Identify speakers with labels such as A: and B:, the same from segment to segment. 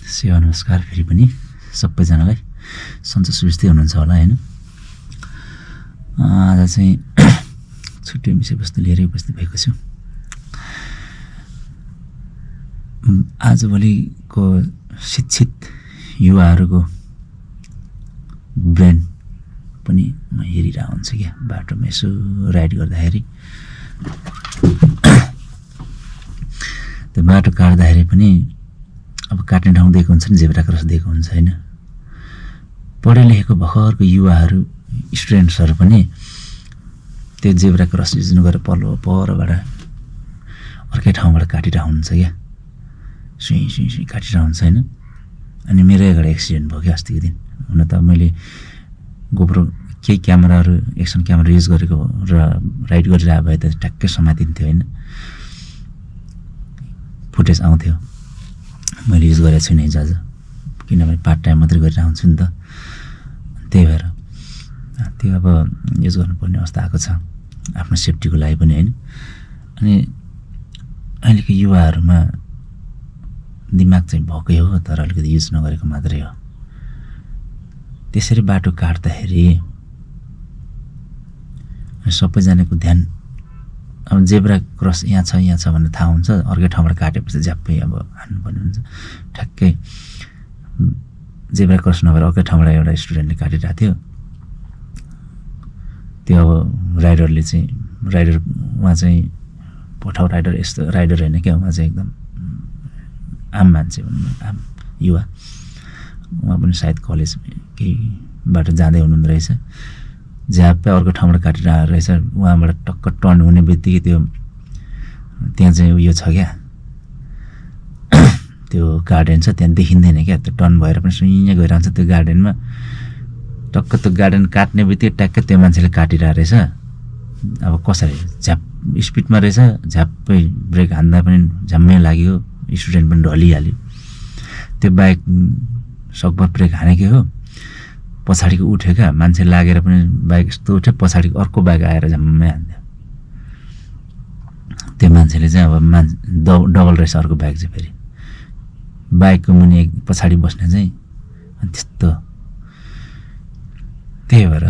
A: सेवा नमस्कार फेरि पनि सबैजनालाई सन्चो सुविस्तै हुनुहुन्छ होला हैन। आज चाहिँ छुट्टै विषयवस्तु लिएरै उपस्थित भएको छु। आजभोलिको शिक्षित युवाहरूको ब्रेन पनि म हेरिरहेको हुन्छु क्या, बाटोमा यसो राइड गर्दाखेरि। त्यो बाटो काट्दाखेरि पनि अब काट्ने ठाउँ दिएको हुन्छ नि, जेब्रा क्रस दिएको हुन्छ हैन। पढे लेखेको भर्खरको युवाहरू स्टुडेन्ट्सहरू पनि त्यो जेब्रा क्रस युज नगरेर परबाट अर्कै ठाउँबाट काटिरहेको हुन्छ क्या, सुई काटिरहेको हुन्छ हैन। अनि मेरो अगाडि एक्सिडेन्ट भयो क्या अस्तिको दिन। हुन त मैले गोप्रो केही क्यामेराहरू एक्सन क्यामेरा युज गरेको र राइड गरिरहेको भए त ट्याक्कै समातिन्थ्यो हैन, फुटेज आउँथ्यो। मैले युज गरेको छुइनँ हिजोआज, किनभने पार्ट टाइम मात्रै गरेर आउँछु नि त। त्यही भएर त्यो अब युज गर्नुपर्ने अवस्था आएको छ आफ्नो सेफ्टीको लागि पनि हैन। अनि अहिलेको युवाहरूमा दिमाग चाहिँ भएकै हो, तर अलिकति युज नगरेको मात्रै हो। त्यसरी बाटो काट्दाखेरि सबैजनाको ध्यान अब जेब्रा क्रस यहाँ छ भनेर थाहा हुन्छ, अर्कै ठाउँबाट काटेपछि झ्याप्पै अब हान्नुपर्ने हुन्छ। ठ्याक्कै जेब्रा क्रस नभएर अर्कै ठाउँबाट एउटा स्टुडेन्टले काटिरहेको थियो। त्यो अब राइडरले चाहिँ उहाँ चाहिँ भोटाउ राइडर, यस्तो राइडर होइन क्या, उहाँ चाहिँ एकदम आम मान्छे भनौँ न, आम युवा। उहाँ पनि सायद कलेज केही बाटो जाँदै हुनुहुँदो रहेछ, झ्याप्पै अर्को ठाउँबाट काटिरहेको रहेछ। उहाँबाट टक्क टर्न हुने बित्तिकै त्यहाँ चाहिँ उयो छ क्या, त्यो गार्डन छ, त्यहाँ देखिँदैन क्या। त्यो टर्न भएर पनि सुइँ गइरहन्छ त्यो गार्डनमा। टक्क त्यो गार्डन काट्ने बित्तिकै ट्याक्कै त्यो मान्छेले काटिरहेको रहेछ। अब कसरी झ्याप स्पिडमा रहेछ, झ्याप्पै ब्रेक हान्दा पनि झ्याम्मै लाग्यो, स्टुडेन्ट पनि ढलिहाल्यो। त्यो बाइक सकभर ब्रेक हानेकै हो, पछाडिको उठ्यो क्या, मान्छे लागेर पनि बाइक यस्तो उठ्यो, पछाडिको अर्को बाइक आएर झ्याम्मै हान्थ्यो। त्यो मान्छेले चाहिँ अब डबल रहेछ अर्को बाइक चाहिँ, फेरि बाइकको मुनि पछाडि बस्ने चाहिँ त्यस्तो। त्यही भएर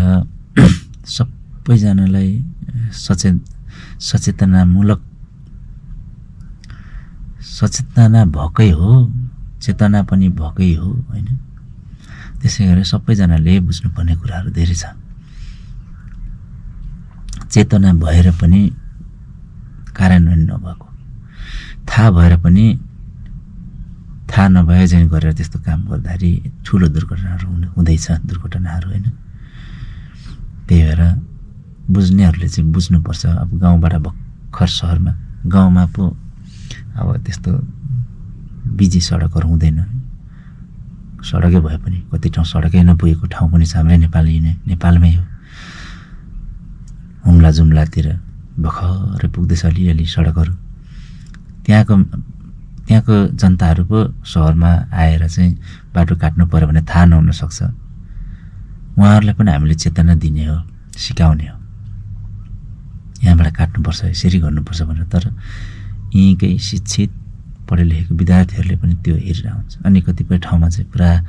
A: सबैजनालाई सचेतना भएकै हो, चेतना पनि भएकै हो हैन। त्यसै गरी सबैजनाले बुझ्नुपर्ने कुराहरू धेरै छ। चेतना भएर पनि कार्यान्वयन नभएको, थाहा भएर पनि थाहा नभए चाहिँ गरेर त्यस्तो काम गर्दाखेरि ठुलो दुर्घटनाहरू हुँदैछ, दुर्घटनाहरू होइन। त्यही भएर बुझ्नेहरूले चाहिँ बुझ्नुपर्छ। अब गाउँबाट भर्खर सहरमा, गाउँमा पो अब त्यस्तो बिजी सडकहरू हुँदैन। सडकै भए पनि कति ठाउँ सडकै नपुगेको ठाउँ पनि छ हाम्रै नेपालमै हो। हुम्ला जुम्लातिर भर्खरै पुग्दैछ अलिअलि सडकहरू। त्यहाँको जनताहरू पो सहरमा आएर चाहिँ बाटो काट्नु पऱ्यो भने थाहा नहुन सक्छ। उहाँहरूलाई पनि हामीले चेतना दिने हो, सिकाउने हो, यहाँबाट काट्नुपर्छ, यसरी गर्नुपर्छ भनेर। तर यहीँकै शिक्षित पढे लेखेको विद्यार्थीहरूले पनि त्यो हेरिरहेको हुन्छ। अनि कतिपय ठाउँमा चाहिँ पुरा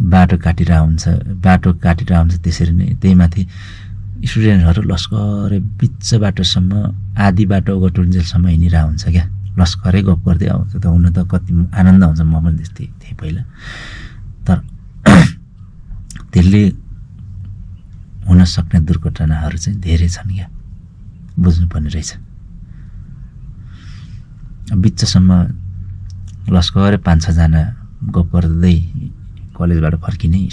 A: बाटो काटिरहेको हुन्छ। त्यसरी नै त्यही माथि स्टुडेन्टहरू लस्करै बिच बाटोसम्म, आधी बाटो ओगटुन्जेलसम्म हिँडिरहेको हुन्छ क्या, लस्करै गफ गर्दै आउँछ। त हुन त कति आनन्द आउँछ, म पनि त्यस्तै थिएँ पहिला। तर त्यसले हुन सक्ने दुर्घटनाहरू चाहिँ धेरै छन् क्या, बुझ्नुपर्ने रहेछ। बिचसम्म लस्करै 5-6 जना गफ गर्दै कलेजबाट फर्किने,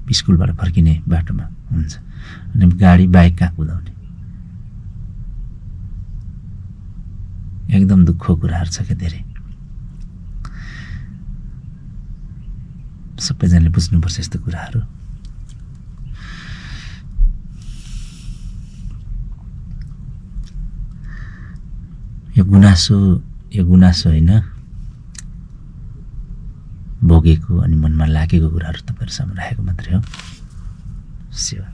A: स्कुलबाट फर्किने बाटोमा हुन्छ। अनि गाडी बाइक कहाँ कुदाउने, एकदम दुःखको कुराहरू छ क्या धेरै। सबैजनाले बुझ्नुपर्छ यस्तो कुराहरू। यो गुनासो होइन, भोगेको अनि मनमा लागेको कुराहरू तपाईँहरू सामु राखेको मात्रै हो। सेवा।